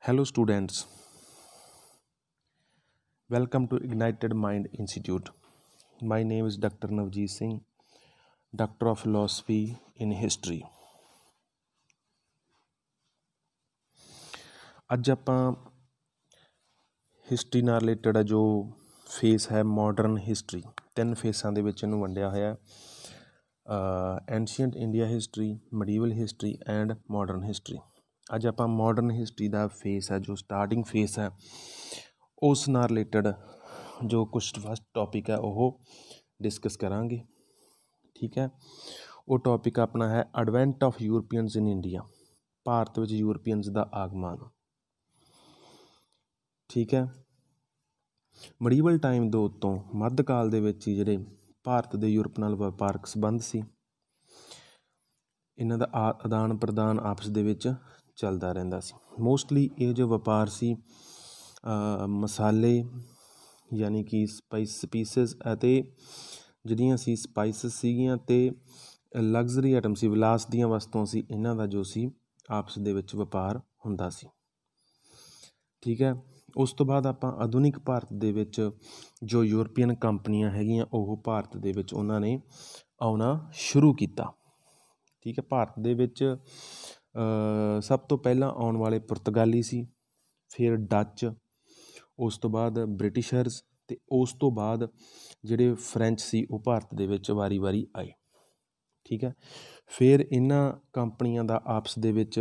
Hello students, welcome to Ignited Mind Institute. My name is Dr. Navjeet Singh, Doctor of Philosophy in History. ਅੱਜ ਆਪਾਂ history ਨਾਲ related ਆ ਜੋ face ਹੈ modern history, ਤਿੰਨ ਫੇਸਾਂ ਦੇ ਵਿੱਚ ਇਹਨੂੰ ਵੰਡਿਆ ਹੋਇਆ ancient India history, medieval history and modern history. ਅੱਜ ਆਪਾਂ ਮਾਡਰਨ ਹਿਸਟਰੀ ਦਾ ਫੇਸ ਹੈ ਜੋ ਸਟਾਰਟਿੰਗ ਫੇਸ ਹੈ ਉਸ ਨਾਲ ਰਿਲੇਟਡ ਜੋ ਕੁਛ ਫਸਟ ਟੌਪਿਕ ਹੈ ਉਹ ਡਿਸਕਸ ਕਰਾਂਗੇ। ਠੀਕ ਹੈ, ਉਹ ਟੌਪਿਕ ਆਪਣਾ ਹੈ ਐਡਵੈਂਟ ਆਫ ਯੂਰਪੀਅਨਸ ਇਨ ਇੰਡੀਆ, ਭਾਰਤ ਵਿੱਚ ਯੂਰਪੀਅਨਸ ਦਾ ਆਗਮਨ। ਠੀਕ ਹੈ, ਮੀਡੀਵਲ ਟਾਈਮ ਦੇ ਉੱਤੋਂ ਮੱਧ ਕਾਲ ਦੇ ਵਿੱਚ ਹੀ ਜਿਹੜੇ ਭਾਰਤ ਦੇ ਯੂਰਪ ਨਾਲ ਵਪਾਰਕ ਸੰਬੰਧ ਸੀ, ਇਹਨਾਂ ਦਾ ਆਦਾਨ ਪ੍ਰਦਾਨ ਆਪਸ ਦੇ ਵਿੱਚ ਚੱਲਦਾ ਰਹਿੰਦਾ ਸੀ। ਮੋਸਟਲੀ ਇਹ ਜੋ ਵਪਾਰ ਸੀ ਮਸਾਲੇ ਯਾਨੀ ਕਿ ਸਪੀਸਿਸ ਅਤੇ ਜਿਹੜੀਆਂ ਸੀ ਸਪਾਈਸਿਸ ਸੀਗੀਆਂ ਅਤੇ ਲਗਜ਼ਰੀ ਆਈਟਮ ਸੀ, ਵਿਲਾਸ ਦੀਆਂ ਵਸਤੂਆਂ ਸੀ, ਇਹਨਾਂ ਦਾ ਜੋ ਸੀ ਆਪਸ ਦੇ ਵਿੱਚ ਵਪਾਰ ਹੁੰਦਾ ਸੀ। ਠੀਕ ਹੈ, ਉਸ ਤੋਂ ਬਾਅਦ ਆਪਾਂ ਆਧੁਨਿਕ ਭਾਰਤ ਦੇ ਵਿੱਚ ਜੋ ਯੂਰਪੀਅਨ ਕੰਪਨੀਆਂ ਹੈਗੀਆਂ ਉਹ ਭਾਰਤ ਦੇ ਵਿੱਚ ਉਹਨਾਂ ਨੇ ਆਉਣਾ ਸ਼ੁਰੂ ਕੀਤਾ। ਠੀਕ ਹੈ, ਭਾਰਤ ਦੇ ਵਿੱਚ ਸਭ ਤੋਂ ਪਹਿਲਾਂ ਆਉਣ ਵਾਲੇ ਪੁਰਤਗਾਲੀ ਸੀ, ਫਿਰ ਡੱਚ, ਉਸ ਤੋਂ ਬਾਅਦ ਬ੍ਰਿਟਿਸ਼ਰਸ ਅਤੇ ਉਸ ਤੋਂ ਬਾਅਦ ਜਿਹੜੇ ਫਰੈਂਚ ਸੀ ਉਹ ਭਾਰਤ ਦੇ ਵਿੱਚ ਵਾਰੀ ਵਾਰੀ ਆਏ। ਠੀਕ ਹੈ, ਫਿਰ ਇਹਨਾਂ ਕੰਪਨੀਆਂ ਦਾ ਆਪਸ ਦੇ ਵਿੱਚ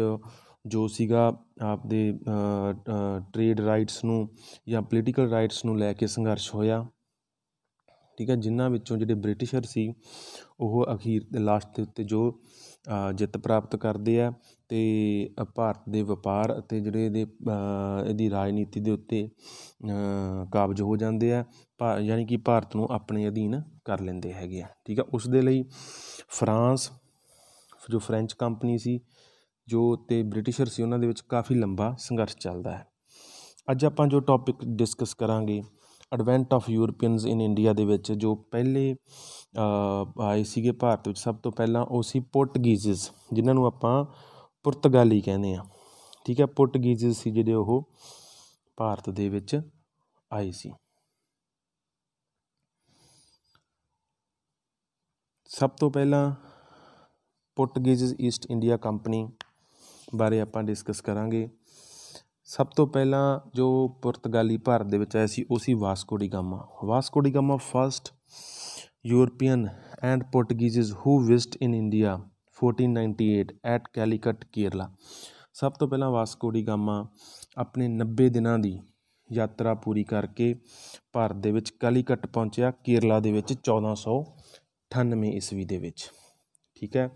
ਜੋ ਸੀਗਾ ਆਪਦੇ ਟਰੇਡ ਰਾਈਟਸ ਨੂੰ ਜਾਂ ਪੋਲੀਟੀਕਲ ਰਾਈਟਸ ਨੂੰ ਲੈ ਕੇ ਸੰਘਰਸ਼ ਹੋਇਆ। ਠੀਕ ਹੈ, ਜਿਨ੍ਹਾਂ ਵਿੱਚੋਂ ਜਿਹੜੇ ਬ੍ਰਿਟਿਸ਼ਰ ਸੀ ਉਹ ਅਖੀਰ ਦੇ ਲਾਸਟ ਦੇ ਉੱਤੇ ਜੋ ਜਿੱਤ ਪ੍ਰਾਪਤ ਕਰਦੇ ਆ ਅਤੇ ਭਾਰਤ ਦੇ ਵਪਾਰ ਅਤੇ ਜਿਹੜੇ ਇਹਦੀ ਰਾਜਨੀਤੀ ਦੇ ਉੱਤੇ ਕਾਬਜ਼ ਹੋ ਜਾਂਦੇ ਆ, ਯਾਨੀ ਕਿ ਭਾਰਤ ਨੂੰ ਆਪਣੇ ਅਧੀਨ ਕਰ ਲੈਂਦੇ ਹੈਗੇ ਆ। ਠੀਕ ਹੈ, ਉਸ ਦੇ ਲਈ ਫਰਾਂਸ ਜੋ ਫਰੈਂਚ ਕੰਪਨੀ ਸੀ ਜੋ ਅਤੇ ਬ੍ਰਿਟਿਸ਼ਰ ਸੀ ਉਹਨਾਂ ਦੇ ਵਿੱਚ ਕਾਫੀ ਲੰਬਾ ਸੰਘਰਸ਼ ਚੱਲਦਾ ਹੈ। ਅੱਜ ਆਪਾਂ ਜੋ ਟੌਪਿਕ ਡਿਸਕਸ ਕਰਾਂਗੇ ਐਡਵੈਂਟ ਆਫ ਯੂਰਪੀਅਨਸ ਇਨ ਇੰਡੀਆ ਦੇ ਵਿੱਚ ਜੋ ਪਹਿਲੇ ਆਏ ਸੀਗੇ ਭਾਰਤ ਵਿੱਚ ਸਭ ਤੋਂ ਪਹਿਲਾਂ ਉਹ ਸੀ ਪੁਰਤਗੀਜ਼ਿਸ, ਜਿਨ੍ਹਾਂ ਨੂੰ ਆਪਾਂ ਪੁਰਤਗਾਲੀ ਕਹਿੰਦੇ ਹਾਂ। ਠੀਕ ਹੈ, ਪੁਰਤਗੀਜ਼ਿਸ ਸੀ ਜਿਹੜੇ ਉਹ ਭਾਰਤ ਦੇ ਵਿੱਚ ਆਏ ਸੀ। ਸਭ ਤੋਂ ਪਹਿਲਾਂ ਪੁਰਤਗੀਜ਼ਿਸ ਈਸਟ ਇੰਡੀਆ ਕੰਪਨੀ ਬਾਰੇ ਆਪਾਂ ਡਿਸਕਸ ਕਰਾਂਗੇ। ਸਭ ਤੋਂ ਪਹਿਲਾਂ ਜੋ ਪੁਰਤਗਾਲੀ ਭਾਰਤ ਦੇ ਵਿੱਚ ਆਇਆ ਸੀ ਉਹ ਸੀ Vasco da Gama. Vasco da Gama first European and Portuguese who visit in India 1498 at Calicut Kerala. ਸਭ ਤੋਂ ਪਹਿਲਾਂ ਵਾਸਕੋ ਡੀ ਗਾਮਾ ਆਪਣੇ 90 ਦਿਨਾਂ ਦੀ ਯਾਤਰਾ ਪੂਰੀ ਕਰਕੇ ਭਾਰਤ ਦੇ ਵਿੱਚ ਕੈਲੀਕਟ ਪਹੁੰਚਿਆ, ਕੇਰਲਾ ਦੇ ਵਿੱਚ 1498 ਈਸਵੀ ਦੇ ਵਿੱਚ। ਠੀਕ ਹੈ,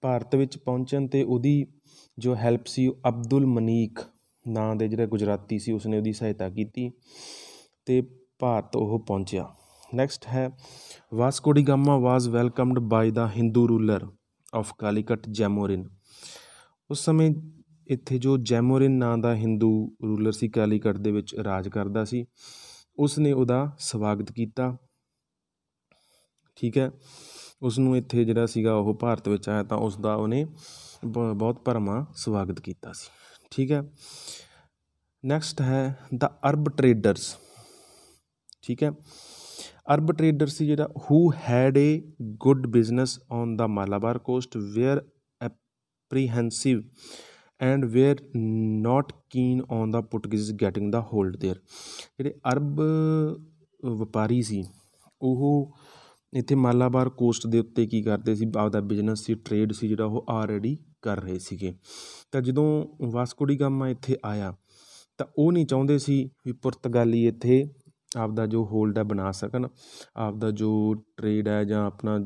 ਭਾਰਤ ਵਿੱਚ ਪਹੁੰਚਣ 'ਤੇ ਉਹਦੀ ਜੋ ਹੈਲਪ ਸੀ ਅਬਦੁਲ ਮਨੀਕ ਨਾਂ ਦੇ ਜਿਹੜਾ ਗੁਜਰਾਤੀ ਸੀ ਉਸਨੇ ਉਹਦੀ ਸਹਾਇਤਾ ਕੀਤੀ ਅਤੇ ਭਾਰਤ ਉਹ ਪਹੁੰਚਿਆ। ਨੈਕਸਟ ਹੈ Vasco da Gama was welcomed by the Hindu ruler of Calicut Zamorin. ਉਸ ਸਮੇਂ ਇੱਥੇ ਜੋ ਜੈਮੋਰਿਨ ਨਾਂ ਦਾ ਹਿੰਦੂ ਰੂਲਰ ਸੀ ਕਾਲੀਕਟ ਦੇ ਵਿੱਚ ਰਾਜ ਕਰਦਾ ਸੀ, ਉਸਨੇ ਉਹਦਾ ਸਵਾਗਤ ਕੀਤਾ। ਠੀਕ ਹੈ, ਉਸਨੂੰ ਇੱਥੇ ਜਿਹੜਾ ਸੀਗਾ ਉਹ ਭਾਰਤ ਵਿੱਚ ਆਇਆ ਤਾਂ ਉਸਦਾ ਉਹਨੇ ਬਹੁਤ ਭਰਵਾਂ ਸਵਾਗਤ ਕੀਤਾ ਸੀ। ਠੀਕ ਹੈ, ਨੈਕਸਟ ਹੈ ਦਾ ਅਰਬ ਟਰੇਡਰਸ। ਠੀਕ ਹੈ, ਅਰਬ ਟਰੇਡਰ ਸੀ ਜਿਹੜਾ who had a good business on the Malabar coast were apprehensive and were not keen on the Portuguese getting the hold there. ਜਿਹੜੇ ਅਰਬ ਵਪਾਰੀ ਸੀ ਉਹ ਇੱਥੇ ਮਾਲਾਬਾਰ ਕੋਸਟ ਦੇ ਉੱਤੇ ਕੀ ਕਰਦੇ ਸੀ, ਆਪਦਾ ਬਿਜ਼ਨਸ ਸੀ, ਟਰੇਡ ਸੀ ਜਿਹੜਾ ਉਹ ਆਲਰੇਡੀ ਕਰ ਰਹੇ ਸੀਗੇ। ਤਾਂ ਜਦੋਂ ਵਾਸਕੋ ਡੀ ਗਾਮਾ ਇੱਥੇ ਆਇਆ ਤਾਂ ਉਹ ਨਹੀਂ ਚਾਹੁੰਦੇ ਸੀ ਵੀ ਪੁਰਤਗਾਲੀ ਇੱਥੇ ਆਪਦਾ ਜੋ ਹੋਲਡ ਹੈ ਬਣਾ ਸਕਣ, ਆਪਦਾ ਜੋ ਟਰੇਡ ਹੈ ਜਾਂ ਆਪਣਾ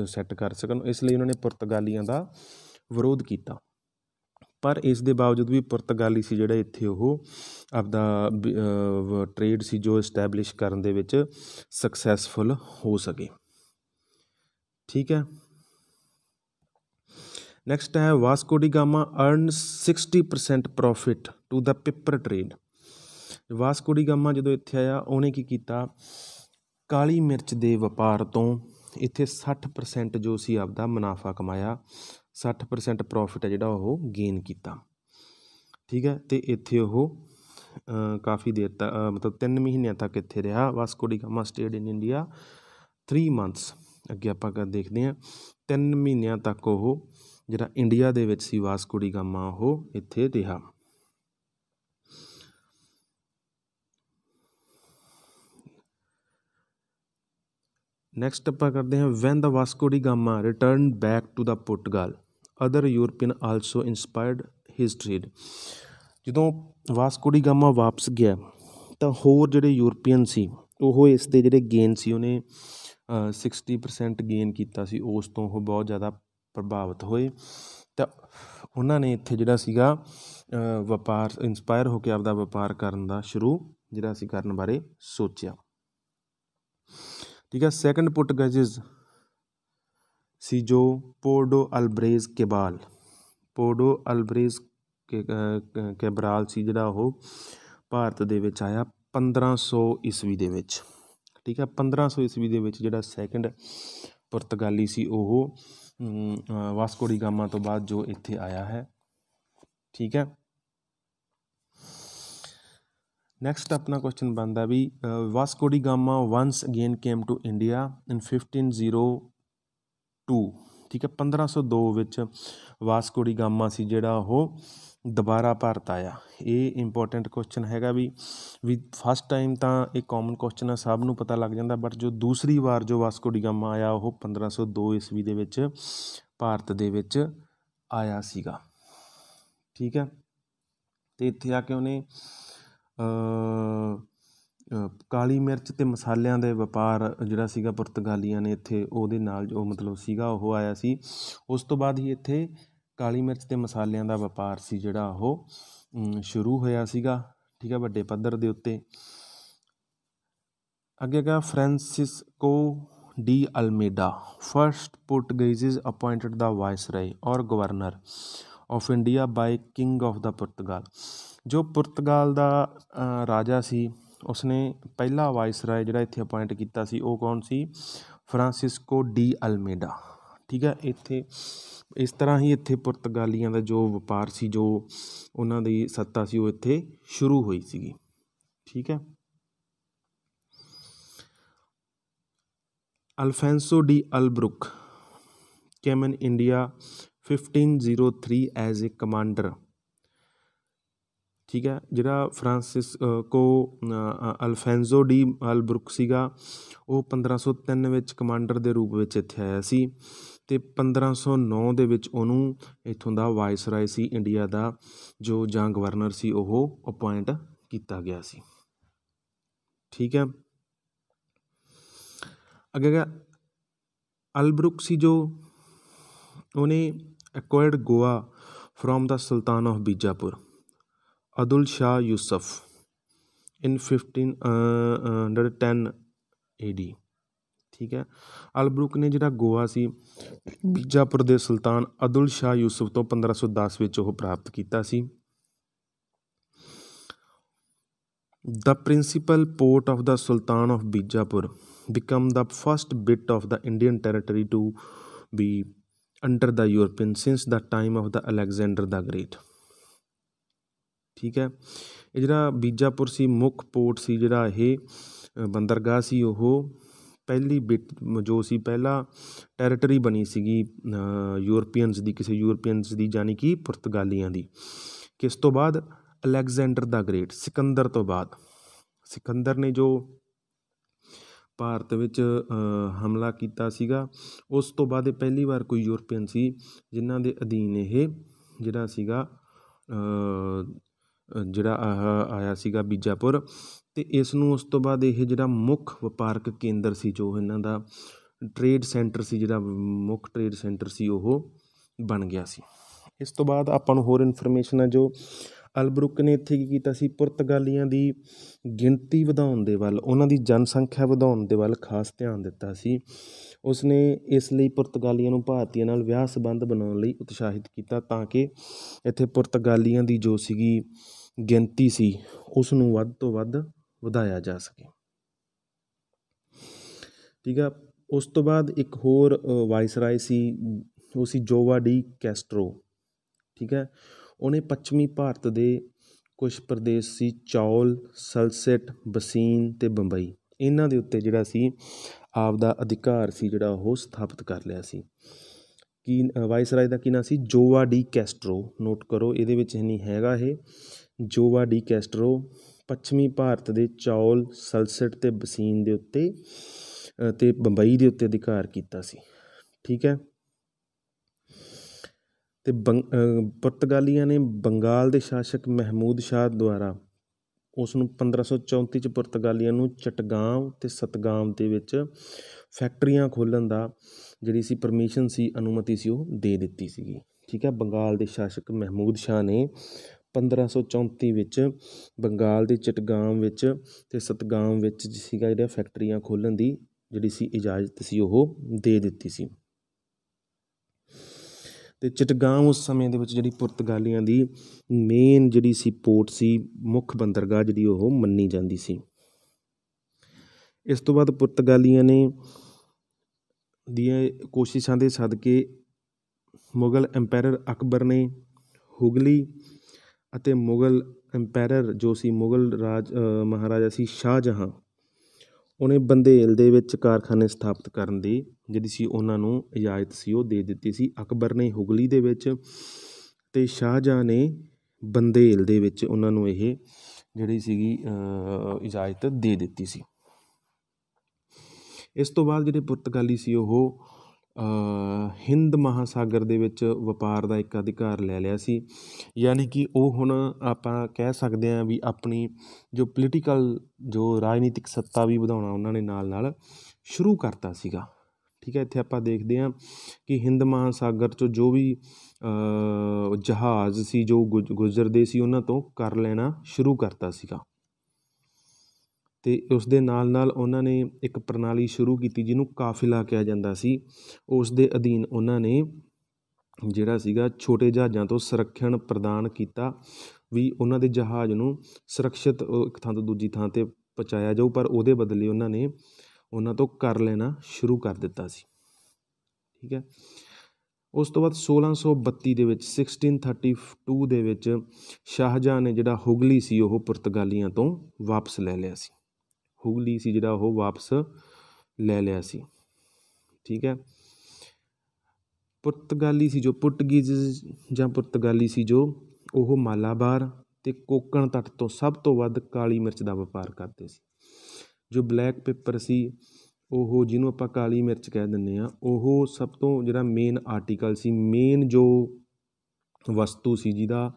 ਸੈੱਟ ਕਰ ਸਕਣ, ਇਸ ਲਈ ਉਹਨਾਂ ਨੇ ਪੁਰਤਗਾਲੀਆਂ ਦਾ ਵਿਰੋਧ ਕੀਤਾ। ਪਰ ਇਸ ਦੇ ਬਾਵਜੂਦ ਵੀ ਪੁਰਤਗਾਲੀ ਸੀ ਜਿਹੜਾ ਇੱਥੇ ਉਹ ਆਪਦਾ ਟਰੇਡ ਸੀ ਜੋ ਇਸਟੈਬਲਿਸ਼ ਕਰਨ ਦੇ ਵਿੱਚ ਸਕਸੈਸਫੁਲ ਹੋ ਸਕੇ। ਠੀਕ ਹੈ, ਨੈਕਸਟ ਹੈ Vasco da Gama earn 60% profit to the pepper trade. Vasco da Gama ਜਦੋਂ ਇੱਥੇ ਆਇਆ ਉਹਨੇ ਕੀ ਕੀਤਾ, ਕਾਲੀ ਮਿਰਚ ਦੇ ਵਪਾਰ ਤੋਂ ਇੱਥੇ 60% ਜੋ ਸੀ ਆਪਦਾ ਮੁਨਾਫਾ ਕਮਾਇਆ, 60% ਪ੍ਰੋਫਿਟ ਹੈ ਜਿਹੜਾ ਉਹ ਗੇਨ ਕੀਤਾ। ठीक है। तो इत्थे ਉਹ काफ़ी देर तक मतलब 3 महीनों तक इत्थे रहा। Vasco da Gama stayed in India 3 months. अगे आप देखते हैं 3 महीनों तक वो जिहड़ा इंडिया दे विच सी वास्को डी गामा वो इत्थे रहा। नैक्सट आप करते हैं when the Vasco da Gama return back to the Portugal other European also inspired his trade. ਜਦੋਂ ਵਾਸਕੋ ਡੀ ਗਾਮਾ ਵਾਪਸ ਗਿਆ ਤਾਂ ਹੋਰ ਜਿਹੜੇ ਯੂਰਪੀਅਨ ਸੀ ਉਹ ਇਸ ਦੇ ਜਿਹੜੇ ਗੇਨ ਸੀ ਉਹਨੇ 60% ਗੇਨ ਕੀਤਾ ਸੀ। ਉਸ ਤੋਂ ਉਹ ਬਹੁਤ ਜ਼ਿਆਦਾ ਪ੍ਰਭਾਵਿਤ ਹੋਏ ਤਾਂ ਉਹਨਾਂ ਨੇ ਇੱਥੇ ਜਿਹੜਾ ਸੀਗਾ ਵਪਾਰ ਇੰਸਪਾਇਰ ਹੋ ਕੇ ਆਪਦਾ ਵਪਾਰ ਕਰਨ ਦਾ ਸ਼ੁਰੂ ਜਿਹੜਾ ਸੀ ਕਰਨ ਬਾਰੇ ਸੋਚਿਆ। ਠੀਕ ਹੈ। ਸੈਕੰਡ ਪੁਰਤਗਾਈਜ਼ ਸੀ ਜੋ ਪੋਰਟੋ ਅਲਬਰੇਜ਼ ਕੇਬਾਲ ਪੋਰਟੋ ਅਲਬਰੇਜ਼ ਕੈਬਰਾਲ ਸੀ ਜਿਹੜਾ ਉਹ ਭਾਰਤ ਦੇ ਵਿੱਚ ਆਇਆ 1500 ਈਸਵੀ ਦੇ ਵਿੱਚ। ਠੀਕ ਹੈ। 1500 ਈਸਵੀ ਦੇ ਵਿੱਚ ਜਿਹੜਾ ਸੈਕਿੰਡ ਪੁਰਤਗਾਲੀ ਸੀ ਉਹ ਵਾਸਕੋ ਡੀ ਗਾਮਾ ਤੋਂ ਬਾਅਦ ਜੋ ਇੱਥੇ ਆਇਆ ਹੈ। ਠੀਕ ਹੈ। ਨੈਕਸਟ ਆਪਣਾ ਕੁਐਸਚਨ ਬਣਦਾ ਵੀ Vasco da Gama once again came to India in 1502। ਠੀਕ ਹੈ। 1502 ਵਿੱਚ ਵਾਸਕੋ ਡੀ ਗਾਮਾ ਸੀ ਜਿਹੜਾ ਉਹ ਦੁਬਾਰਾ ਭਾਰਤ ਆਇਆ। ਇਹ ਇੰਪੋਰਟੈਂਟ ਕੁਐਸਚਨ ਹੈਗਾ ਵੀ ਫਸਟ ਟਾਈਮ ਤਾਂ ਇਹ ਕਾਮਨ ਕੁਐਸਚਨ ਆ, ਸਭ ਨੂੰ ਪਤਾ ਲੱਗ ਜਾਂਦਾ, ਬਟ ਜੋ ਦੂਸਰੀ ਵਾਰ ਜੋ ਵਾਸਕੋ ਡੀ ਗਾਮਾ ਆਇਆ ਉਹ 1502 ਈਸਵੀ ਦੇ ਵਿੱਚ ਭਾਰਤ ਦੇ ਵਿੱਚ ਆਇਆ ਸੀਗਾ। ਠੀਕ ਹੈ। ਅਤੇ ਇੱਥੇ ਆ ਕੇ ਉਹਨੇ ਕਾਲੀ ਮਿਰਚ ਅਤੇ ਮਸਾਲਿਆਂ ਦੇ ਵਪਾਰ ਜਿਹੜਾ ਸੀਗਾ ਪੁਰਤਗਾਲੀਆਂ ਨੇ ਇੱਥੇ ਉਹਦੇ ਨਾਲ ਜੋ ਮਤਲਬ ਸੀਗਾ ਉਹ ਆਇਆ ਸੀ। ਉਸ ਤੋਂ ਬਾਅਦ ਹੀ ਇੱਥੇ ਕਾਲੀ ਮਿਰਚ ਅਤੇ ਮਸਾਲਿਆਂ ਦਾ ਵਪਾਰ ਸੀ ਜਿਹੜਾ ਉਹ ਸ਼ੁਰੂ ਹੋਇਆ ਸੀਗਾ। ਠੀਕ ਹੈ। ਵੱਡੇ ਪੱਧਰ ਦੇ ਉੱਤੇ ਅੱਗੇ ਹੈਗਾ Francisco de Almeida first Portuguese appointed the viceroy or governor of India by king of the Portugal. ਜੋ ਪੁਰਤਗਾਲ ਦਾ ਰਾਜਾ ਸੀ ਉਸਨੇ ਪਹਿਲਾ ਵਾਇਸਰਾਏ ਜਿਹੜਾ ਇੱਥੇ ਅਪੋਇੰਟ ਕੀਤਾ ਸੀ ਉਹ ਕੌਣ ਸੀ? Francisco de Alameda. ਠੀਕ ਹੈ। ਇੱਥੇ ਇਸ ਤਰ੍ਹਾਂ ਹੀ ਇੱਥੇ ਪੁਰਤਗਾਲੀਆਂ ਦਾ ਜੋ ਵਪਾਰ ਸੀ, ਜੋ ਉਹਨਾਂ ਦੀ ਸੱਤਾ ਸੀ, ਉਹ ਇੱਥੇ ਸ਼ੁਰੂ ਹੋਈ ਸੀਗੀ। ਠੀਕ ਹੈ। Alfonso de Albuquerque came in India 1503 as a commander. ਠੀਕ ਹੈ। ਜਿਹੜਾ ਫ੍ਰਾਂਸਿਸਕੋ ਅਲਫੈਂਸੋ ਡੀ ਅਲਬਰੁਕ ਸੀਗਾ ਉਹ 1503 ਵਿੱਚ ਕਮਾਂਡਰ ਦੇ ਰੂਪ ਵਿੱਚ ਇੱਥੇ ਆਇਆ ਸੀ ਅਤੇ 1509 ਦੇ ਵਿੱਚ ਉਹਨੂੰ ਇੱਥੋਂ ਦਾ ਵਾਇਸਰਾਏ ਸੀ ਇੰਡੀਆ ਦਾ ਜੋ ਜਾਂ ਗਵਰਨਰ ਸੀ ਉਹ ਅਪੋਇੰਟ ਕੀਤਾ ਗਿਆ ਸੀ। ਠੀਕ ਹੈ। ਅੱਗੇ ਅਲਬਰੁਕ ਸੀ ਜੋ ਉਹਨੇ acquired Goa from the sultan of Bijapur Adil Shah Yusuf in 1510 AD। ਠੀਕ ਹੈ। ਅਲਬਰੁਕ ਨੇ ਜਿਹੜਾ ਗੋਆ ਸੀ ਬੀਜਾਪੁਰ ਦੇ ਸੁਲਤਾਨ ਅਦੁਲ ਸ਼ਾਹ ਯੂਸਫ ਤੋਂ 1510 ਵਿੱਚ ਉਹ ਪ੍ਰਾਪਤ ਕੀਤਾ ਸੀ। The principal port of the sultan of Bijapur became the first bit of the Indian territory to be under the European since the time of the Alexander the Great. ਠੀਕ ਹੈ। ਇਹ ਜਿਹੜਾ ਬੀਜਾਪੁਰ ਸੀ ਮੁੱਖ ਪੋਰਟ ਸੀ, ਜਿਹੜਾ ਇਹ ਬੰਦਰਗਾਹ ਸੀ, ਉਹ ਪਹਿਲੀ ਬਿਟ ਜੋ ਸੀ ਪਹਿਲਾ ਟੈਰੀਟਰੀ ਬਣੀ ਸੀਗੀ ਯੂਰਪੀਅਨਸ ਦੀ, ਕਿਸੇ ਯੂਰਪੀਅਨਸ ਦੀ ਯਾਨੀ ਕਿ ਪੁਰਤਗਾਲੀਆਂ ਦੀ। ਕਿਸ ਤੋਂ ਬਾਅਦ? ਅਲੈਗਜ਼ੈਂਡਰ ਦਾ ਗ੍ਰੇਟ, ਸਿਕੰਦਰ ਤੋਂ ਬਾਅਦ। ਸਿਕੰਦਰ ਨੇ ਜੋ ਭਾਰਤ ਵਿੱਚ ਹਮਲਾ ਕੀਤਾ ਸੀਗਾ ਉਸ ਤੋਂ ਬਾਅਦ ਇਹ ਪਹਿਲੀ ਵਾਰ ਕੋਈ ਯੂਰਪੀਅਨ ਸੀ ਜਿਨ੍ਹਾਂ ਦੇ ਅਧੀਨ ਇਹ ਜਿਹੜਾ ਸੀਗਾ ਜਿਹੜਾ ਆਇਆ ਸੀਗਾ ਬੀਜਾਪੁਰ। ਅਤੇ ਇਸ ਨੂੰ ਉਸ ਤੋਂ ਬਾਅਦ ਇਹ ਜਿਹੜਾ ਮੁੱਖ ਵਪਾਰਕ ਕੇਂਦਰ ਸੀ, ਜੋ ਇਹਨਾਂ ਦਾ ਟਰੇਡ ਸੈਂਟਰ ਸੀ, ਜਿਹੜਾ ਮੁੱਖ ਟਰੇਡ ਸੈਂਟਰ ਸੀ ਉਹ ਬਣ ਗਿਆ ਸੀ। ਇਸ ਤੋਂ ਬਾਅਦ ਆਪਾਂ ਨੂੰ ਹੋਰ ਇਨਫੋਰਮੇਸ਼ਨ ਹੈ ਜੋ ਅਲਬਰੁਕ ਨੇ ਇੱਥੇ ਕੀ ਕੀਤਾ ਸੀ, ਪੁਰਤਗਾਲੀਆਂ ਦੀ ਗਿਣਤੀ ਵਧਾਉਣ ਦੇ ਵੱਲ, ਉਹਨਾਂ ਦੀ ਜਨਸੰਖਿਆ ਵਧਾਉਣ ਦੇ ਵੱਲ ਖਾਸ ਧਿਆਨ ਦਿੱਤਾ ਸੀ। ਉਸਨੇ ਇਸ ਲਈ ਪੁਰਤਗਾਲੀਆਂ ਨੂੰ ਭਾਰਤੀਆਂ ਨਾਲ ਵਿਆਹ ਸੰਬੰਧ ਬਣਾਉਣ ਲਈ ਉਤਸ਼ਾਹਿਤ ਕੀਤਾ ਤਾਂ ਕਿ ਇੱਥੇ ਪੁਰਤਗਾਲੀਆਂ ਦੀ ਜੋ ਸੀਗੀ ਗਿਣਤੀ ਸੀ ਉਸ ਨੂੰ ਵੱਧ ਤੋਂ ਵੱਧ ਵਧਾਇਆ ਜਾ ਸਕੇ। ਠੀਕ ਆ। ਉਸ ਤੋਂ ਬਾਅਦ ਇੱਕ ਹੋਰ ਵਾਇਸਰਾਏ ਸੀ, ਉਹ ਸੀ ਜੋਵਾ ਡੀ ਕੈਸਟਰੋ। ਠੀਕ ਹੈ। ਉਹਨੇ ਪੱਛਮੀ ਭਾਰਤ ਦੇ ਕੁਛ ਪ੍ਰਦੇਸ਼ ਸੀ ਚੌਲ, ਸਲਸਟ, ਬਸੀਨ ਅਤੇ ਬੰਬਈ, ਇਹਨਾਂ ਦੇ ਉੱਤੇ ਜਿਹੜਾ ਸੀ ਆਪਦਾ ਅਧਿਕਾਰ ਸੀ ਜਿਹੜਾ ਉਹ ਸਥਾਪਿਤ ਕਰ ਲਿਆ ਸੀ। ਕੀ ਵਾਇਸਰਾਏ ਦਾ ਕੀ ਨਾਂ ਸੀ? ਜੋਆ ਡੀ ਕੈਸਟਰੋ। ਨੋਟ ਕਰੋ, ਇਹਦੇ ਵਿੱਚ ਨਹੀਂ ਹੈਗਾ ਇਹ। ਜੋਆ ਡੀ ਕੈਸਟਰੋ ਪੱਛਮੀ ਭਾਰਤ ਦੇ ਚੌਲ, ਸਲਸਟ ਅਤੇ ਬਸੀਨ ਦੇ ਉੱਤੇ ਅਤੇ ਬੰਬਈ ਦੇ ਉੱਤੇ ਅਧਿਕਾਰ ਕੀਤਾ ਸੀ। ਠੀਕ ਹੈ। ਅਤੇ ਪੁਰਤਗਾਲੀਆਂ ਨੇ ਬੰਗਾਲ ਦੇ ਸ਼ਾਸਕ ਮਹਿਮੂਦ ਸ਼ਾਹ ਦੁਆਰਾ ਉਸ ਨੂੰ 1534 'ਚ ਪੁਰਤਗਾਲੀਆਂ ਨੂੰ ਚਟਗਾਂਵ ਅਤੇ ਸਤਗਾਂਵ ਦੇ ਵਿੱਚ ਫੈਕਟਰੀਆਂ ਖੋਲ੍ਹਣ ਦਾ ਜਿਹੜੀ ਸੀ ਪਰਮਿਸ਼ਨ ਸੀ, ਅਨੁਮਤੀ ਸੀ, ਉਹ ਦੇ ਦਿੱਤੀ ਸੀਗੀ। ਠੀਕ ਹੈ। ਬੰਗਾਲ ਦੇ ਸ਼ਾਸਕ ਮਹਿਮੂਦ ਸ਼ਾਹ ਨੇ 1534 ਵਿੱਚ ਬੰਗਾਲ ਦੇ ਚਟਗਾਂਵ ਵਿੱਚ ਅਤੇ ਸਤਗਾਂਵ ਵਿੱਚ ਸੀਗਾ ਜਿਹੜਾ ਫੈਕਟਰੀਆਂ ਖੋਲ੍ਹਣ ਦੀ ਜਿਹੜੀ ਸੀ ਇਜਾਜ਼ਤ ਸੀ ਉਹ ਦੇ ਦਿੱਤੀ ਸੀ। ਅਤੇ ਚਟਗਾਂਵ ਉਸ ਸਮੇਂ ਦੇ ਵਿੱਚ ਜਿਹੜੀ ਪੁਰਤਗਾਲੀਆਂ ਦੀ ਮੇਨ ਜਿਹੜੀ ਸੀ ਪੋਰਟ ਸੀ, ਮੁੱਖ ਬੰਦਰਗਾਹ ਜਿਹੜੀ ਉਹ ਮੰਨੀ ਜਾਂਦੀ ਸੀ। ਇਸ ਤੋਂ ਬਾਅਦ ਪੁਰਤਗਾਲੀਆਂ ਨੇ ਦੀਆਂ ਕੋਸ਼ਿਸ਼ਾਂ ਦੇ ਸਦਕੇ ਮੁਗਲ ਐਮਪਾਇਰ ਅਕਬਰ ਨੇ ਹੁਗਲੀ ਅਤੇ ਮੁਗਲ ਐਮਪਾਇਰ ਜੋ ਸੀ ਮੁਗਲ ਮਹਾਰਾਜਾ ਸੀ ਸ਼ਾਹਜਹਾਂ, ਉਹਨੇ ਬੰਦੇਲ ਦੇ ਵਿੱਚ ਕਾਰਖਾਨੇ ਸਥਾਪਿਤ ਕਰਨ ਦੀ ਜਿਹੜੀ ਸੀ ਉਹਨਾਂ ਨੂੰ ਇਜਾਜ਼ਤ ਸੀ ਉਹ ਦੇ ਦਿੱਤੀ ਸੀ। ਅਕਬਰ ਨੇ ਹੁਗਲੀ ਦੇ ਵਿੱਚ ਅਤੇ ਸ਼ਾਹਜਹਾਂ ਨੇ ਬੰਦੇਲ ਦੇ ਵਿੱਚ ਉਹਨਾਂ ਨੂੰ ਇਹ ਜਿਹੜੀ ਸੀਗੀ ਇਜਾਜ਼ਤ ਦੇ ਦਿੱਤੀ ਸੀ। ਇਸ ਤੋਂ ਬਾਅਦ ਜਿਹੜੇ ਪੁਰਤਗਾਲੀ ਸੀ ਉਹ ਹਿੰਦ ਮਹਾਸਾਗਰ ਦੇ ਵਿੱਚ ਵਪਾਰ ਦਾ ਇੱਕ ਅਧਿਕਾਰ ਲੈ ਲਿਆ ਸੀ। ਯਾਨੀ ਕਿ ਉਹ ਹੁਣ ਆਪਾਂ ਕਹਿ ਸਕਦੇ ਹਾਂ ਵੀ ਆਪਣੀ ਜੋ ਪੋਲੀਟੀਕਲ ਜੋ ਰਾਜਨੀਤਿਕ ਸੱਤਾ ਵੀ ਵਧਾਉਣਾ ਉਹਨਾਂ ਨੇ ਨਾਲ ਨਾਲ ਸ਼ੁਰੂ ਕਰਤਾ ਸੀਗਾ। ਠੀਕ ਹੈ। ਇੱਥੇ ਆਪਾਂ ਦੇਖਦੇ ਹਾਂ ਕਿ ਹਿੰਦ ਮਹਾਸਾਗਰ 'ਚੋਂ ਜੋ ਵੀ ਜਹਾਜ਼ ਸੀ ਜੋ ਗੁਜ਼ਰਦੇ ਸੀ ਉਹਨਾਂ ਤੋਂ ਕਰ ਲੈਣਾ ਸ਼ੁਰੂ ਕਰਤਾ ਸੀਗਾ। ਅਤੇ ਉਸ ਦੇ ਨਾਲ ਨਾਲ ਉਹਨਾਂ ਨੇ ਇੱਕ ਪ੍ਰਣਾਲੀ ਸ਼ੁਰੂ ਕੀਤੀ ਜਿਹਨੂੰ ਕਾਫਿਲਾ ਕਿਹਾ ਜਾਂਦਾ ਸੀ। ਉਸ ਦੇ ਅਧੀਨ ਉਹਨਾਂ ਨੇ ਜਿਹੜਾ ਸੀਗਾ ਛੋਟੇ ਜਹਾਜ਼ਾਂ ਤੋਂ ਸੰਰਖਣ ਪ੍ਰਦਾਨ ਕੀਤਾ ਵੀ ਉਹਨਾਂ ਦੇ ਜਹਾਜ਼ ਨੂੰ ਸੁਰੱਖਿਅਤ ਇੱਕ ਥਾਂ ਤੋਂ ਦੂਜੀ ਥਾਂ 'ਤੇ ਪਹੁੰਚਾਇਆ ਜਾਊ, ਪਰ ਉਹਦੇ ਬਦਲੇ ਉਹਨਾਂ ਨੇ ਉਹਨਾਂ ਤੋਂ ਕਰ ਲੈਣਾ ਸ਼ੁਰੂ ਕਰ ਦਿੱਤਾ ਸੀ। ਠੀਕ ਹੈ। ਉਸ ਤੋਂ ਬਾਅਦ 1632 ਦੇ ਵਿੱਚ 1632 ਦੇ ਵਿੱਚ ਸ਼ਾਹਜਹਾਂ ਨੇ ਜਿਹੜਾ ਹੁਗਲੀ ਸੀ ਉਹ ਪੁਰਤਗਾਲੀਆਂ ਤੋਂ ਵਾਪਸ ਲੈ ਲਿਆ ਸੀ। ਹੁਗਲੀ ਸੀ ਜਿਹੜਾ ਉਹ ਵਾਪਸ ਲੈ ਲਿਆ ਸੀ। ਠੀਕ ਹੈ। ਪੁਰਤਗਾਲੀ ਸੀ ਜੋ ਪੁਰਤਗੀਜ਼ ਜਾਂ ਪੁਰਤਗਾਲੀ ਸੀ ਜੋ ਉਹ ਮਾਲਾਬਾਰ ਅਤੇ ਕੋਂਕਣ ਤੱਟ ਤੋਂ ਸਭ ਤੋਂ ਵੱਧ ਕਾਲੀ ਮਿਰਚ ਦਾ ਵਪਾਰ ਕਰਦੇ ਸੀ। ਜੋ ਬਲੈਕ ਪੇਪਰ ਸੀ ਉਹ ਜਿਹਨੂੰ ਆਪਾਂ ਕਾਲੀ ਮਿਰਚ ਕਹਿ ਦਿੰਦੇ ਹਾਂ, ਉਹ ਸਭ ਤੋਂ ਜਿਹੜਾ ਮੇਨ ਆਰਟੀਕਲ ਸੀ, ਮੇਨ ਜੋ ਵਸਤੂ ਸੀ ਜਿਹਦਾ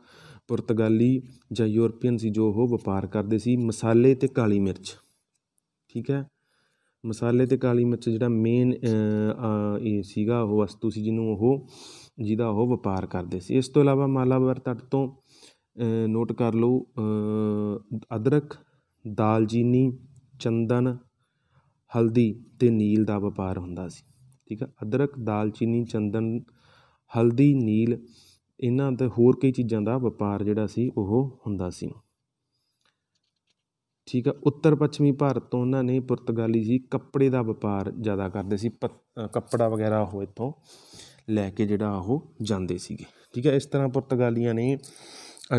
ਪੁਰਤਗਾਲੀ ਜਾਂ ਯੂਰਪੀਅਨ ਸੀ ਜੋ ਉਹ ਵਪਾਰ ਕਰਦੇ ਸੀ, ਮਸਾਲੇ ਅਤੇ ਕਾਲੀ ਮਿਰਚ। ਠੀਕ ਹੈ। ਮਸਾਲੇ ਅਤੇ ਕਾਲੀ ਮਿਰਚ ਜਿਹੜਾ ਮੇਨ ਇਹ ਸੀਗਾ ਉਹ ਵਸਤੂ ਸੀ ਜਿਹਦਾ ਉਹ ਵਪਾਰ ਕਰਦੇ ਸੀ। ਇਸ ਤੋਂ ਇਲਾਵਾ ਮਾਲਾਬਾਰ ਤੱਟ ਤੋਂ ਨੋਟ ਕਰ ਲਓ ਅਦਰਕ, ਦਾਲਚੀਨੀ, ਚੰਦਨ, ਹਲਦੀ ਅਤੇ ਨੀਲ ਦਾ ਵਪਾਰ ਹੁੰਦਾ ਸੀ। ਠੀਕ ਹੈ। ਅਦਰਕ, ਦਾਲਚੀਨੀ, ਚੰਦਨ, ਹਲਦੀ, ਨੀਲ, ਇਹਨਾਂ ਦਾ ਹੋਰ ਕਈ ਚੀਜ਼ਾਂ ਦਾ ਵਪਾਰ ਜਿਹੜਾ ਸੀ ਉਹ ਹੁੰਦਾ ਸੀ। ਠੀਕ ਆ। ਉੱਤਰ ਪੱਛਮੀ ਭਾਰਤ ਤੋਂ ਉਹਨਾਂ ਨੇ ਪੁਰਤਗਾਲੀ ਸੀ ਕੱਪੜੇ ਦਾ ਵਪਾਰ ਜ਼ਿਆਦਾ ਕਰਦੇ ਸੀ। ਕੱਪੜਾ ਵਗੈਰਾ ਉਹ ਇੱਥੋਂ ਲੈ ਕੇ ਜਿਹੜਾ ਉਹ ਜਾਂਦੇ ਸੀਗੇ। ਠੀਕ ਹੈ। ਇਸ ਤਰ੍ਹਾਂ ਪੁਰਤਗਾਲੀਆਂ ਨੇ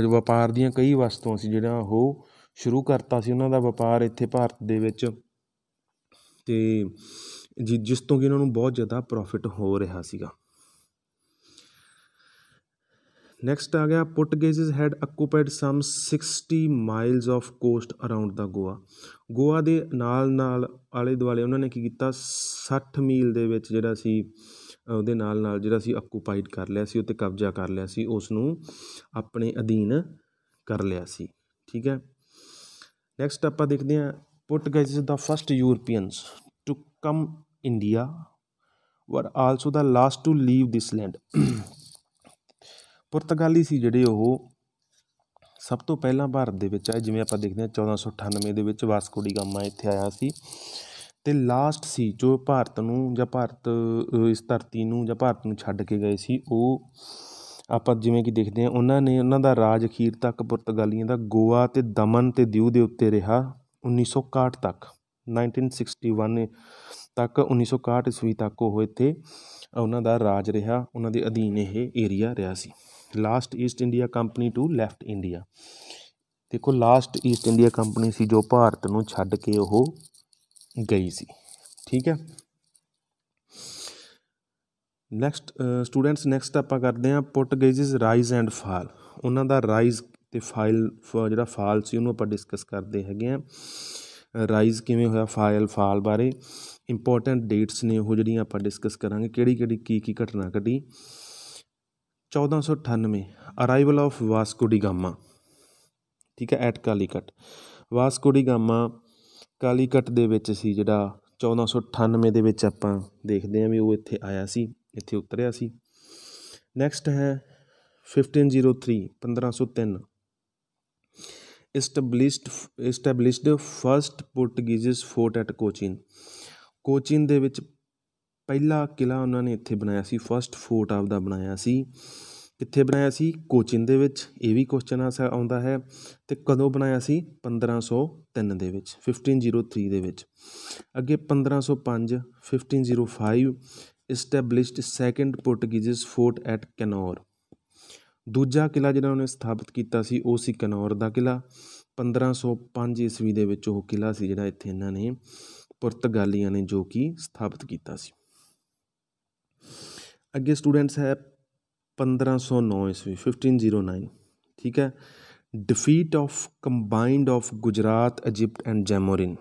ਵਪਾਰ ਦੀਆਂ ਕਈ ਵਸਤੂਆਂ ਸੀ ਜਿਹੜਾ ਉਹ ਸ਼ੁਰੂ ਕਰਤਾ ਸੀ ਉਹਨਾਂ ਦਾ ਵਪਾਰ ਇੱਥੇ ਭਾਰਤ ਦੇ ਵਿੱਚ, ਅਤੇ ਜਿਸ ਤੋਂ ਕਿ ਉਹਨਾਂ ਨੂੰ ਬਹੁਤ ਜ਼ਿਆਦਾ ਪ੍ਰੋਫਿਟ ਹੋ ਰਿਹਾ ਸੀਗਾ। ਨੈਕਸਟ ਆ ਗਿਆ Portuguese had occupied some 60 miles of coast around the Goa. Goa ਦੇ ਨਾਲ ਆਲੇ ਦੁਆਲੇ ਉਹਨਾਂ ਨੇ ਕੀ ਕੀਤਾ, 60 ਮੀਲ ਦੇ ਵਿੱਚ ਜਿਹੜਾ ਸੀ ਉਹਦੇ ਨਾਲ ਜਿਹੜਾ ਸੀ ਆਕੂਪਾਈਡ ਕਰ ਲਿਆ ਸੀ, ਉੱਤੇ ਕਬਜ਼ਾ ਕਰ ਲਿਆ ਸੀ, ਉਸ ਨੂੰ ਆਪਣੇ ਅਧੀਨ ਕਰ ਲਿਆ ਸੀ। ਠੀਕ ਹੈ। ਨੈਕਸਟ ਆਪਾਂ ਦੇਖਦੇ ਹਾਂ Portuguese the first Europeans to come India were also the last to leave this land. ਪੁਰਤਗਾਲੀ ਸੀ ਜਿਹੜੇ ਉਹ ਸਭ ਤੋਂ ਪਹਿਲਾਂ ਭਾਰਤ ਦੇ ਵਿੱਚ ਆਏ। ਜਿਵੇਂ ਆਪਾਂ ਦੇਖਦੇ ਹਾਂ 1498 ਦੇ ਵਿੱਚ ਵਾਸਕੋ ਡੀ ਗਾਮਾ ਇੱਥੇ ਆਇਆ ਸੀ, ਅਤੇ ਲਾਸਟ ਸੀ ਜੋ ਭਾਰਤ ਨੂੰ ਜਾਂ ਭਾਰਤ ਇਸ ਧਰਤੀ ਨੂੰ ਜਾਂ ਭਾਰਤ ਨੂੰ ਛੱਡ ਕੇ ਗਏ ਸੀ। ਉਹ ਆਪਾਂ ਜਿਵੇਂ ਕਿ ਦੇਖਦੇ ਹਾਂ ਉਹਨਾਂ ਦਾ ਰਾਜ ਅਖੀਰ ਤੱਕ ਪੁਰਤਗਾਲੀਆਂ ਦਾ ਗੋਆ ਅਤੇ ਦਮਨ ਅਤੇ ਦਿਊ ਦੇ ਉੱਤੇ ਰਿਹਾ 1961 ਤੱਕ, 1961 ਤੱਕ 1961 ਈਸਵੀ ਤੱਕ ਉਹ ਇੱਥੇ ਉਹਨਾਂ ਦਾ ਰਾਜ ਰਿਹਾ, ਉਹਨਾਂ ਦੇ ਅਧੀਨ ਇਹ ਏਰੀਆ ਰਿਹਾ ਸੀ। Last East India Company to left India. ਦੇਖੋ ਲਾਸਟ ਈਸਟ ਇੰਡੀਆ ਕੰਪਨੀ ਸੀ ਜੋ ਭਾਰਤ ਨੂੰ ਛੱਡ ਕੇ ਉਹ ਗਈ ਸੀ। ਠੀਕ ਹੈ। ਨੈਕਸਟ ਸਟੂਡੈਂਟਸ ਨੈਕਸਟ ਆਪਾਂ ਕਰਦੇ ਹਾਂ ਪੁਰਤਗਾਲੀਜ਼ ਰਾਈਜ਼ ਐਂਡ ਫਾਲ। ਉਹਨਾਂ ਦਾ ਰਾਈਜ਼ ਅਤੇ ਜਿਹੜਾ ਫਾਲ ਸੀ ਉਹਨੂੰ ਆਪਾਂ ਡਿਸਕਸ ਕਰਦੇ ਹੈਗੇ ਹਾਂ। ਰਾਈਜ਼ ਕਿਵੇਂ ਹੋਇਆ, ਫਾਲ ਬਾਰੇ ਇੰਪੋਰਟੈਂਟ ਡੇਟਸ ਨੇ ਉਹ ਜਿਹੜੀਆਂ ਆਪਾਂ ਡਿਸਕਸ ਕਰਾਂਗੇ, ਕਿਹੜੀ ਕੀ ਘਟਨਾ ਘਟੀ। 1498 arrival of Vasco da Gama. ਠੀਕ ਹੈ, ਐਟ ਕਾਲੀਕਟ। ਵਾਸਕੋ ਡੀ ਗਾਮਾ ਕਾਲੀਕਟ ਦੇ ਵਿੱਚ ਸੀ ਜਿਹੜਾ 1498 ਦੇ ਵਿੱਚ ਆਪਾਂ ਦੇਖਦੇ ਹਾਂ ਵੀ ਉਹ ਇੱਥੇ ਆਇਆ ਸੀ, ਇੱਥੇ ਉਤਰਿਆ ਸੀ। ਨੈਕਸਟ ਹੈ 1503 1503 established first Portuguese fort at Cochin. Cochin ਦੇ ਵਿੱਚ ਪਹਿਲਾ ਕਿਲ੍ਹਾ ਉਹਨਾਂ ਨੇ ਇੱਥੇ ਬਣਾਇਆ ਸੀ, ਫਸਟ ਫੋਰਟ ਆਪਦਾ ਬਣਾਇਆ ਸੀ। ਕਿੱਥੇ ਬਣਾਇਆ ਸੀ? ਕੋਚੀਨ ਦੇ ਵਿੱਚ। ਇਹ ਵੀ ਕੁਐਸਚਨ ਆਉਂਦਾ ਹੈ। ਅਤੇ ਕਦੋਂ ਬਣਾਇਆ ਸੀ? 1503 ਦੇ ਵਿੱਚ, 1503 ਦੇ ਵਿੱਚ। ਅੱਗੇ 1505 1505 ਇਸਟੈਬਲਿਸ਼ਡ ਸੈਕਿੰਡ ਪੁਰਤਗੀਜ਼ ਫੋਰਟ ਐਟ ਕਨੌਰ। ਦੂਜਾ ਕਿਲ੍ਹਾ ਜਿਹੜਾ ਉਹਨੇ ਸਥਾਪਿਤ ਕੀਤਾ ਸੀ ਉਹ ਸੀ ਕਨੌਰ ਦਾ ਕਿਲ੍ਹਾ। 1505 ਈਸਵੀ ਦੇ ਵਿੱਚ ਉਹ ਕਿਲ੍ਹਾ ਸੀ ਜਿਹੜਾ ਇੱਥੇ ਇਹਨਾਂ ਨੇ ਪੁਰਤਗਾਲੀਆਂ ਨੇ ਜੋ ਕਿ ਸਥਾਪਿਤ ਕੀਤਾ ਸੀ। ਅੱਗੇ ਸਟੂਡੈਂਟਸ ਹੈ 1509 ਈਸਵੀ 1509। ਠੀਕ ਹੈ। Defeat of combined of Gujarat, Egypt and Zamorin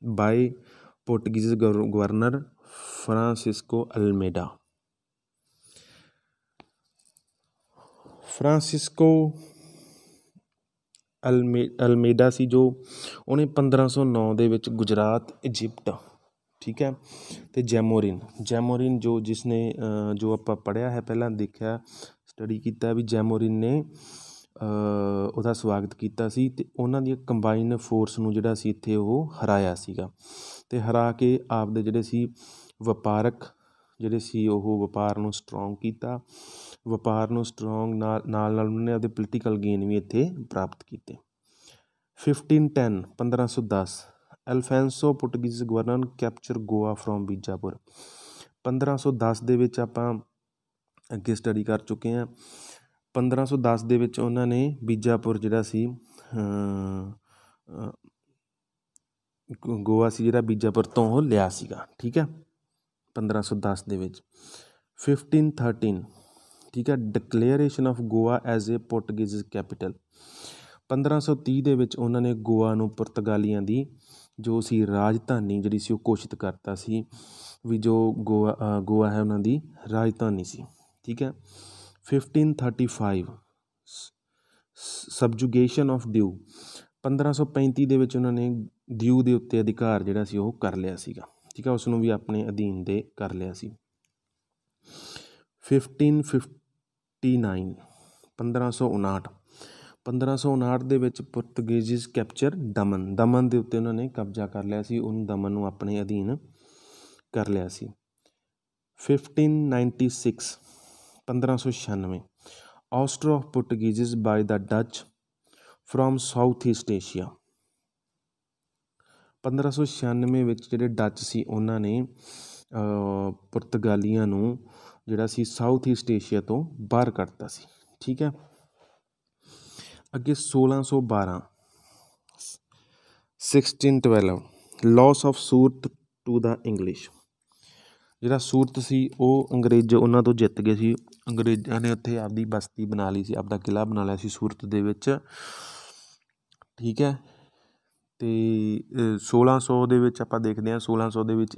by Portuguese governor Francisco Almeida. Francisco Almeida ਸੀ ਜੋ ਉਹਨੇ 1509 ਦੇ ਵਿੱਚ ਗੁਜਰਾਤ, ਇਜਿਪਟ, ਠੀਕ ਹੈ, ਅਤੇ ਜੈਮੋਰਿਨ ਜੋ ਆਪਾਂ ਪੜ੍ਹਿਆ ਹੈ ਪਹਿਲਾਂ, ਦੇਖਿਆ, ਸਟੱਡੀ ਕੀਤਾ ਵੀ ਜੈਮੋਰਿਨ ਨੇ ਉਹਦਾ ਸਵਾਗਤ ਕੀਤਾ ਸੀ ਅਤੇ ਉਹਨਾਂ ਦੀਆਂ ਕੰਬਾਈਨ ਫੋਰਸ ਨੂੰ ਜਿਹੜਾ ਸੀ ਇੱਥੇ ਉਹ ਹਰਾਇਆ ਸੀਗਾ। ਅਤੇ ਹਰਾ ਕੇ ਆਪਦੇ ਜਿਹੜੇ ਸੀ ਵਪਾਰਕ ਜਿਹੜੇ ਸੀ ਉਹ ਵਪਾਰ ਨੂੰ ਸਟਰੋਂਗ ਕੀਤਾ। ਵਪਾਰ ਨੂੰ ਸਟਰੋਂਗ ਨਾਲ ਉਹਨਾਂ ਨੇ ਆਪਦੇ ਪੋਲੀਟੀਕਲ ਗੇਨ ਵੀ ਇੱਥੇ ਪ੍ਰਾਪਤ ਕੀਤੇ। 1510 Alfonso Portuguese governor capture Goa from Bijapur. 1510 ਦੇ ਵਿੱਚ ਆਪਾਂ ਅੱਗੇ ਸਟੱਡੀ ਕਰ ਚੁੱਕੇ ਹਾਂ। 1510 ਦੇ ਵਿੱਚ ਉਹਨਾਂ ਨੇ ਬੀਜਾਪੁਰ ਜਿਹੜਾ ਸੀ ਗੋਆ ਸੀ ਜਿਹੜਾ ਬੀਜਾਪੁਰ ਤੋਂ ਉਹ ਲਿਆ ਸੀਗਾ। ਠੀਕ ਹੈ, 1510 ਦੇ ਵਿੱਚ। 1513 ਠੀਕ ਹੈ, declaration of Goa as a Portuguese capital. 1530 ਦੇ ਵਿੱਚ ਉਹਨਾਂ ਨੇ ਗੋਆ ਨੂੰ ਪੁਰਤਗਾਲੀਆਂ ਦੀ ਜੋ ਸੀ ਰਾਜਧਾਨੀ ਜਿਹੜੀ ਸੀ ਉਹ ਘੋਸ਼ਿਤ ਕਰਤਾ ਸੀ ਵੀ ਜੋ ਗੋਆ ਹੈ ਉਹਨਾਂ ਦੀ ਰਾਜਧਾਨੀ ਸੀ। ਠੀਕ ਹੈ। 1535 ਸਬਜੂਗੇਸ਼ਨ ਆਫ ਦਿਊ। 1535 ਦੇ ਵਿੱਚ ਉਹਨਾਂ ਨੇ ਦਿਊ ਦੇ ਉੱਤੇ ਅਧਿਕਾਰ ਜਿਹੜਾ ਸੀ ਉਹ ਕਰ ਲਿਆ ਸੀਗਾ। ਠੀਕ ਹੈ, ਉਸ ਨੂੰ ਵੀ ਆਪਣੇ ਅਧੀਨ ਦੇ ਕਰ ਲਿਆ ਸੀ। 1559 1559 ਦੇ ਵਿੱਚ ਪੁਰਤਗੀਜ਼ ਕੈਪਚਰ ਦਮਨ ਦੇ ਉੱਤੇ ਉਹਨਾਂ ਨੇ ਕਬਜ਼ਾ ਕਰ ਲਿਆ ਸੀ, ਉਹਨੂੰ ਦਮਨ ਨੂੰ ਆਪਣੇ ਅਧੀਨ ਕਰ ਲਿਆ ਸੀ। 1596 1596 ouster of Portuguese by the Dutch from South East Asia. 1596 ਵਿੱਚ ਜਿਹੜੇ ਡੱਚ ਸੀ ਉਹਨਾਂ ਨੇ ਪੁਰਤਗਾਲੀਆਂ ਨੂੰ ਜਿਹੜਾ ਸੀ ਸਾਊਥ ਈਸਟ ਏਸ਼ੀਆ ਤੋਂ ਬਾਹਰ ਕੱਢਤਾ ਸੀ। ਠੀਕ ਹੈ। ਅੱਗੇ 1612 1612 loss of Surat to the English. ਜਿਹੜਾ ਸੂਰਤ ਸੀ ਉਹ ਅੰਗਰੇਜ਼ ਉਹਨਾਂ ਤੋਂ ਜਿੱਤ ਗਏ ਸੀ। ਅੰਗਰੇਜ਼ਾਂ ਨੇ ਉੱਥੇ ਆਪਦੀ ਬਸਤੀ ਬਣਾ ਲਈ ਸੀ, ਆਪਦਾ ਕਿਲ੍ਹਾ ਬਣਾ ਲਿਆ ਸੀ ਸੂਰਤ ਦੇ ਵਿੱਚ। ਠੀਕ ਹੈ। ਅਤੇ 1600 ਦੇ ਵਿੱਚ ਆਪਾਂ ਦੇਖਦੇ ਹਾਂ 1600 ਦੇ ਵਿੱਚ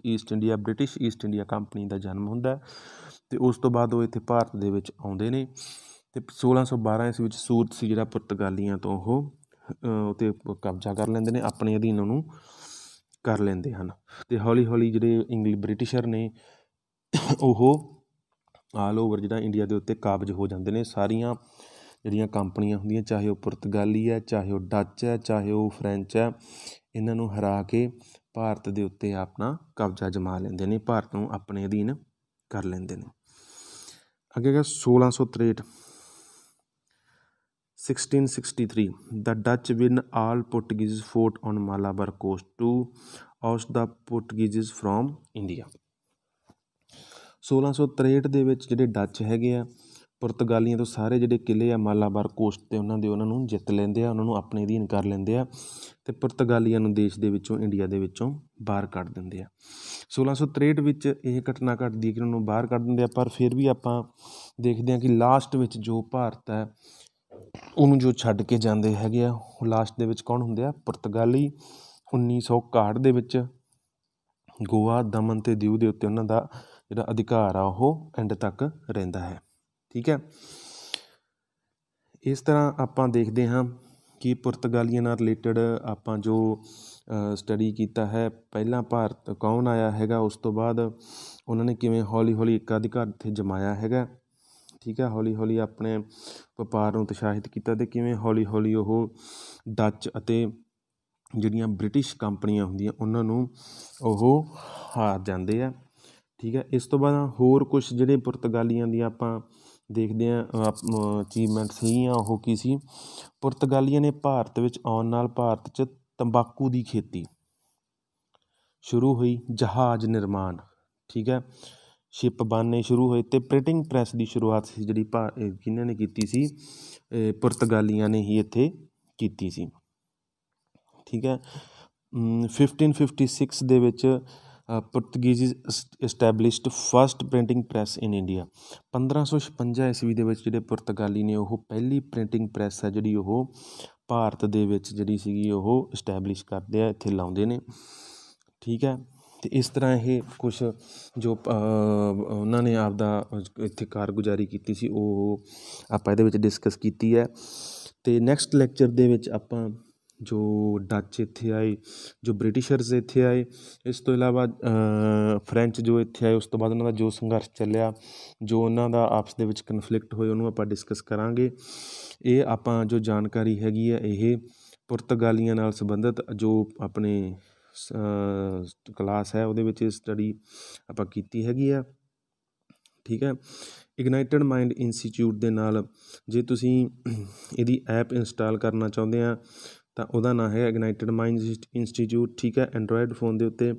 ਬ੍ਰਿਟਿਸ਼ ਈਸਟ ਇੰਡੀਆ ਕੰਪਨੀ ਦਾ ਜਨਮ ਹੁੰਦਾ ਅਤੇ ਉਸ ਤੋਂ ਬਾਅਦ ਉਹ ਇੱਥੇ ਭਾਰਤ ਦੇ ਵਿੱਚ ਆਉਂਦੇ ਨੇ। ਅਤੇ 1612 ਇਸ ਵਿੱਚ ਸੂਰਤ ਸੀ ਜਿਹੜਾ ਪੁਰਤਗਾਲੀਆਂ ਤੋਂ ਉਹ ਉੱਤੇ ਕਬਜ਼ਾ ਕਰ ਲੈਂਦੇ ਨੇ, ਆਪਣੇ ਅਧੀਨ ਉਹਨੂੰ ਕਰ ਲੈਂਦੇ ਹਨ। ਅਤੇ ਹੌਲੀ ਹੌਲੀ ਜਿਹੜੇ ਬ੍ਰਿਟਿਸ਼ਰ ਨੇ ਉਹ ਆਲ ਓਵਰ ਜਿਹੜਾ ਇੰਡੀਆ ਦੇ ਉੱਤੇ ਕਾਬਜ਼ ਹੋ ਜਾਂਦੇ ਨੇ। ਸਾਰੀਆਂ ਜਿਹੜੀਆਂ ਕੰਪਨੀਆਂ ਹੁੰਦੀਆਂ, ਚਾਹੇ ਉਹ ਪੁਰਤਗਾਲੀ ਹੈ, ਚਾਹੇ ਉਹ ਡੱਚ ਹੈ, ਚਾਹੇ ਉਹ ਫਰੈਂਚ ਹੈ, ਇਹਨਾਂ ਨੂੰ ਹਰਾ ਕੇ ਭਾਰਤ ਦੇ ਉੱਤੇ ਆਪਣਾ ਕਬਜ਼ਾ ਜਮਾ ਲੈਂਦੇ ਨੇ, ਭਾਰਤ ਨੂੰ ਆਪਣੇ ਅਧੀਨ ਕਰ ਲੈਂਦੇ ਨੇ। ਅੱਗੇ ਹੈਗਾ 1663 1663 the Dutch win all Portuguese fort on Malabar coast to oust the Portuguese from India. 1663 ਦੇ ਵਿੱਚ ਜਿਹੜੇ ਡੱਚ ਹੈਗੇ ਆ ਪੁਰਤਗਾਲੀਆਂ ਤੋਂ ਸਾਰੇ ਜਿਹੜੇ ਕਿਲੇ ਆ ਮਾਲਾਬਾਰ ਕੋਸਟ 'ਤੇ ਉਹਨਾਂ ਨੂੰ ਜਿੱਤ ਲੈਂਦੇ ਆ, ਉਹਨਾਂ ਨੂੰ ਆਪਣੇ ਅਧੀਨ ਕਰ ਲੈਂਦੇ ਆ ਅਤੇ ਪੁਰਤਗਾਲੀਆਂ ਨੂੰ ਦੇਸ਼ ਦੇ ਵਿੱਚੋਂ, ਇੰਡੀਆ ਦੇ ਵਿੱਚੋਂ ਬਾਹਰ ਕੱਢ ਦਿੰਦੇ ਆ। 1663 ਵਿੱਚ ਇਹ ਘਟਨਾ ਘਟਦੀ ਹੈ ਕਿ ਉਹਨਾਂ ਨੂੰ ਬਾਹਰ ਕੱਢ ਦਿੰਦੇ ਆ। ਪਰ ਫਿਰ ਵੀ ਆਪਾਂ ਦੇਖਦੇ ਹਾਂ ਕਿ ਲਾਸਟ ਵਿੱਚ ਜੋ ਭਾਰਤ ਹੈ ਉਹਨੂੰ ਜੋ ਛੱਡ ਕੇ ਜਾਂਦੇ ਹੈਗੇ ਆ, ਉਹ ਲਾਸਟ ਦੇ ਵਿੱਚ ਕੌਣ ਹੁੰਦੇ ਆ? ਪੁਰਤਗਾਲੀ। 1961 ਦੇ ਵਿੱਚ ਗੋਆ, ਦਮਨ ਅਤੇ ਦਿਊ ਦੇ ਉੱਤੇ ਉਹਨਾਂ ਦਾ ਜਿਹੜਾ ਅਧਿਕਾਰ ਆ ਉਹ ਐਂਡ ਤੱਕ ਰਹਿੰਦਾ ਹੈ। ਠੀਕ ਹੈ, ਇਸ ਤਰ੍ਹਾਂ ਆਪਾਂ ਦੇਖਦੇ ਹਾਂ ਕਿ ਪੁਰਤਗਾਲੀਆਂ ਨਾਲ ਰਿਲੇਟਡ ਆਪਾਂ ਜੋ ਸਟੱਡੀ ਕੀਤਾ ਹੈ, ਪਹਿਲਾਂ ਭਾਰਤ ਕੌਣ ਆਇਆ ਹੈਗਾ, ਉਸ ਤੋਂ ਬਾਅਦ ਉਹਨਾਂ ਨੇ ਕਿਵੇਂ ਹੌਲੀ ਹੌਲੀ ਇੱਕ ਅਧਿਕਾਰ ਇੱਥੇ ਜਮਾਇਆ ਹੈਗਾ। ਠੀਕ ਹੈ, ਹੌਲੀ ਹੌਲੀ ਆਪਣੇ ਵਪਾਰ ਨੂੰ ਉਤਸ਼ਾਹਿਤ ਕੀਤਾ ਅਤੇ ਕਿਵੇਂ ਹੌਲੀ ਹੌਲੀ ਉਹ ਡੱਚ ਅਤੇ ਜਿਹੜੀਆਂ ਬ੍ਰਿਟਿਸ਼ ਕੰਪਨੀਆਂ ਹੁੰਦੀਆਂ ਉਹਨਾਂ ਨੂੰ ਉਹ ਹਾਰ ਜਾਂਦੇ ਆ। ਠੀਕ ਹੈ, ਇਸ ਤੋਂ ਬਾਅਦ ਹੋਰ ਕੁਛ ਜਿਹੜੇ ਪੁਰਤਗਾਲੀਆਂ ਦੀਆਂ ਆਪਾਂ ਦੇਖਦੇ ਹਾਂ ਅਚੀਵਮੈਂਟ ਸੀਗੀਆਂ, ਉਹ ਕੀ ਸੀ? ਪੁਰਤਗਾਲੀਆਂ ਨੇ ਭਾਰਤ ਵਿੱਚ ਆਉਣ ਨਾਲ ਭਾਰਤ 'ਚ ਤੰਬਾਕੂ ਦੀ ਖੇਤੀ ਸ਼ੁਰੂ ਹੋਈ, ਜਹਾਜ਼ ਨਿਰਮਾਣ, ਠੀਕ ਹੈ, ਸ਼ਿਪ ਬਣਨੇ ਸ਼ੁਰੂ ਹੋਏ ਅਤੇ ਪ੍ਰਿੰਟਿੰਗ ਪ੍ਰੈਸ ਦੀ ਸ਼ੁਰੂਆਤ ਸੀ ਜਿਹੜੀ ਕਿਹਨਾਂ ਨੇ ਕੀਤੀ ਸੀ? ਪੁਰਤਗਾਲੀਆਂ ਨੇ ਹੀ ਇੱਥੇ ਕੀਤੀ ਸੀ। ਠੀਕ ਹੈ, 1556 ਦੇ ਵਿੱਚ Portuguese established first printing press in India. 1556 ਈਸਵੀ ਦੇ ਵਿੱਚ ਜਿਹੜੇ ਪੁਰਤਗਾਲੀ ਨੇ ਉਹ ਪਹਿਲੀ ਪ੍ਰਿੰਟਿੰਗ ਪ੍ਰੈਸ ਹੈ ਜਿਹੜੀ ਉਹ ਭਾਰਤ ਦੇ ਵਿੱਚ ਜਿਹੜੀ ਸੀਗੀ ਉਹ ਇਸਟੈਬਲਿਸ਼ ਕਰਦੇ ਆ, ਇੱਥੇ ਲਾਉਂਦੇ ਨੇ। ਠੀਕ ਹੈ, ਅਤੇ ਇਸ ਤਰ੍ਹਾਂ ਇਹ ਕੁਛ ਜੋ ਉਹਨਾਂ ਨੇ ਆਪਦਾ ਇੱਥੇ ਕਾਰਗੁਜ਼ਾਰੀ ਕੀਤੀ ਸੀ ਉਹ ਆਪਾਂ ਇਹਦੇ ਵਿੱਚ ਡਿਸਕਸ ਕੀਤੀ ਹੈ। ਅਤੇ ਨੈਕਸਟ ਲੈਕਚਰ ਦੇ ਵਿੱਚ ਆਪਾਂ ਜੋ ਡੱਚ ਇੱਥੇ ਆਏ, ਜੋ ਬ੍ਰਿਟਿਸ਼ਰਸ ਇੱਥੇ ਆਏ, ਇਸ ਤੋਂ ਇਲਾਵਾ ਫਰੈਂਚ ਜੋ ਇੱਥੇ ਆਏ, ਉਸ ਤੋਂ ਬਾਅਦ ਉਹਨਾਂ ਦਾ ਜੋ ਸੰਘਰਸ਼ ਚੱਲਿਆ, ਜੋ ਉਹਨਾਂ ਦਾ ਆਪਸ ਦੇ ਵਿੱਚ ਕਨਫਲਿਕਟ ਹੋਏ, ਉਹਨੂੰ ਆਪਾਂ ਡਿਸਕਸ ਕਰਾਂਗੇ। ਇਹ ਆਪਾਂ ਜੋ ਜਾਣਕਾਰੀ ਹੈਗੀ ਹੈ ਇਹ ਪੁਰਤਗਾਲੀਆਂ ਨਾਲ ਸੰਬੰਧਿਤ ਜੋ ਆਪਣੇ ਕਲਾਸ ਹੈ ਉਹਦੇ ਵਿੱਚ ਸਟੱਡੀ ਆਪਾਂ ਕੀਤੀ ਹੈਗੀ ਆ। ਠੀਕ ਹੈ, ਇਗਨਾਈਟਡ ਮਾਈਂਡ ਇੰਸਟੀਚਿਊਟ ਦੇ ਨਾਲ ਜੇ ਤੁਸੀਂ ਇਹਦੀ ਐਪ ਇੰਸਟਾਲ ਕਰਨਾ ਚਾਹੁੰਦੇ ਆ ਤਾਂ ਉਹਦਾ ਨਾਂ ਹੈ ਇਗਨਾਈਟਡ ਮਾਈਂਡ ਇੰਸਟੀਚਿਊਟ। ਠੀਕ ਹੈ, ਐਂਡਰੋਇਡ ਫੋਨ ਦੇ ਉੱਤੇ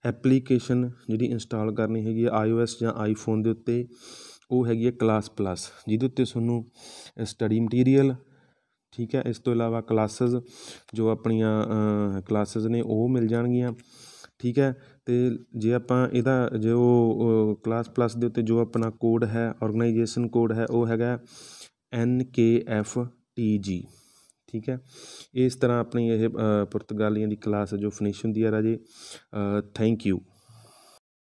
ਐਪਲੀਕੇਸ਼ਨ ਜਿਹੜੀ ਇੰਸਟਾਲ ਕਰਨੀ ਹੈਗੀ ਆ iOS ਜਾਂ ਆਈਫੋਨ ਦੇ ਉੱਤੇ, ਉਹ ਹੈਗੀ ਹੈ ਕਲਾਸ ਪਲੱਸ, ਜਿਹਦੇ ਉੱਤੇ ਤੁਹਾਨੂੰ ਸਟੱਡੀ ਮਟੀਰੀਅਲ, ਠੀਕ ਹੈ, ਇਸ ਤੋਂ ਇਲਾਵਾ ਕਲਾਸਿਸ ਜੋ ਆਪਣੀਆਂ ਕਲਾਸਿਸ ਨੇ ਉਹ ਮਿਲ ਜਾਣਗੀਆਂ। ਠੀਕ ਹੈ, ਅਤੇ ਜੇ ਆਪਾਂ ਇਹਦਾ ਜੋ ਕਲਾਸ ਪਲੱਸ ਦੇ ਉੱਤੇ ਜੋ ਆਪਣਾ ਕੋਡ ਹੈ, ਔਰਗਨਾਈਜੇਸ਼ਨ ਕੋਡ ਹੈ, ਉਹ ਹੈਗਾ NKFTG। ਠੀਕ ਹੈ, ਇਸ ਤਰ੍ਹਾਂ ਆਪਣੀ ਇਹ ਪੁਰਤਗਾਲੀਆਂ ਦੀ ਕਲਾਸ ਜੋ ਫਿਨਿਸ਼ ਹੁੰਦੀ ਹੈ ਰਾਜੇ। Thank you.